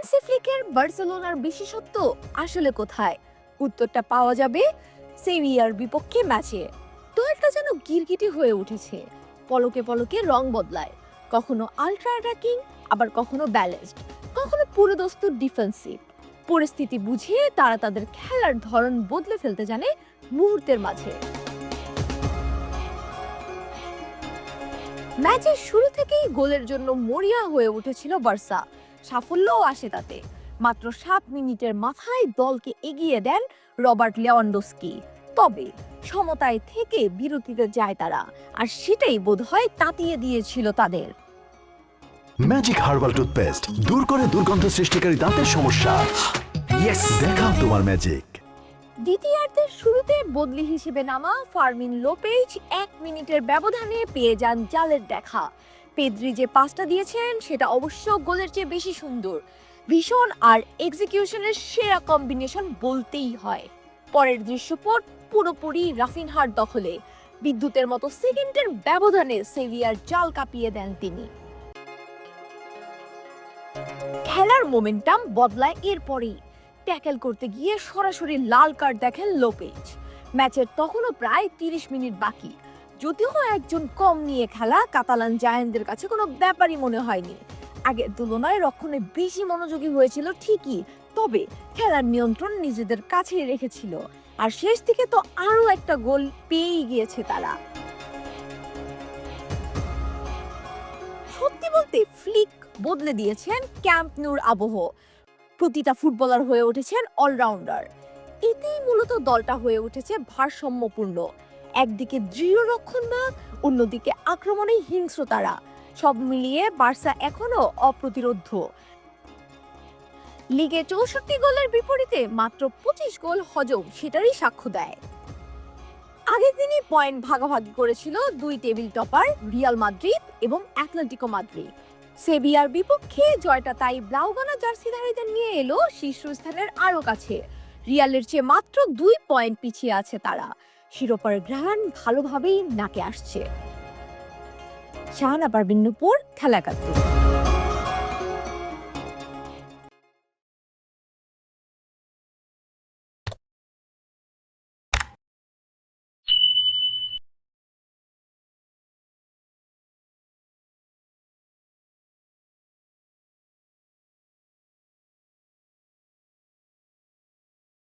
Hansi ফ্লিকের বার্সেলোনার বিশেষত্ব আসলে কোথায়? উত্তরটা পাওয়া যাবে সেভিয়ার বিপক্ষে ম্যাচে। দলটা যেন গিরগিটি হয়ে উঠেছে, পলকে পলকে রং বদলায়, কখনো আল্ট্রা অ্যাটাকিং, আবার কখনো ব্যালেন্সড, কখনো পুরোদস্তুর ডিফেন্সিভ। পরিস্থিতি বুঝিয়ে তারা তাদের খেলার ধরন বদলে ফেলতে জানে মুহূর্তের মাঝে। ম্যাচের শুরু থেকেই গোলের জন্য মরিয়া হয়ে উঠেছিল বার্সা, সাফল্যও আসে তাতে। মাত্র 7 মিনিটের মাথায় দলকে এগিয়ে দেন রবার্ট লেভানডস্কি। তবে সমতায় থেকে বিরতিতে যায় তারা, আর সেটাই বোধহয় তাতিয়ে দিয়েছিল তাদের। ম্যাজিক হার্বাল টুথপেস্ট দূর করে দুর্গন্ধ সৃষ্টিকারী দাঁতের সমস্যা। ইয়েস, দেখাও তোমার ম্যাজিক। দ্বিতীয়ার্ধের শুরুতে বদলি হিসেবে নামা ফার্মিন লোপেজ 1 মিনিটের ব্যবধানে পেয়ে যান জালের দেখা। পেদ্রি যে পাসটা দিয়েছেন সেটা অবশ্য গোলের চেয়ে বেশি সুন্দর, ভীষণ আর এক্সিকিউশনের সেরা কম্বিনেশন বলতেই হয়। পরের দৃশ্যপট পুরোপুরি রাফিনহার দখলে, বিদ্যুতের মতো সেকেন্ডের ব্যবধানে সেভিয়ার জাল কাঁপিয়ে দেন তিনি। খেলার মোমেন্টাম বদলায় এরপরেই। ট্যাকেল করতে গিয়ে সরাসরি লাল কার্ড দেখেন লোপেজ। ম্যাচের তখনও প্রায় 30 মিনিট বাকি। যদিও একজন কম নিয়ে খেলা কাতালান জায়ান্টদের কাছে কোনো ব্যাপারই মনে হয়নি। আগের তুলনায় রক্ষণে বেশি মনোযোগী হয়েছিল ঠিকই, তবে খেলার নিয়ন্ত্রণ নিজেদের কাছেই রেখেছিল। আর শেষ দিকে তো আরও একটা গোল পেয়েই গিয়েছে তারা। সত্যি বলতে ফ্লিক বদলে দিয়েছেন ক্যাম্প নূর আবহ। প্রতিটা ফুটবলার হয়ে উঠেছেন অলরাউন্ডার। এতেই মূলত দলটা হয়ে উঠেছে ভারসাম্যপূর্ণ। একদিকে দৃঢ় রক্ষণভাগ, অন্যদিকে আক্রমণে হিংস্রতারা। সব মিলিয়ে বার্সা এখনো অপ্রতিরোধ্য। লিগে 64 গোলের বিপরীতে মাত্র 25 গোল হজম সেটারই সাক্ষ্য দেয়। আগের দিনই পয়েন্ট ভাগাভাগি করেছিল দুই টেবিল টপার রিয়াল মাদ্রিদ এবং অ্যাটলেটিকো মাদ্রিদ। সেভিয়ার বিপক্ষে জয়টা তাই ব্লাউগানা জার্সিধারীদের নিয়ে এলো শীর্ষস্থানের আরও কাছে। রিয়ালের চেয়ে মাত্র 2 পয়েন্ট পিছিয়ে আছে তারা। শিরোপার ঘ্রাণ ভালোভাবেই নাকে আসছে। শাহানা পারভীন নূপুর, খেলা একাত্তর।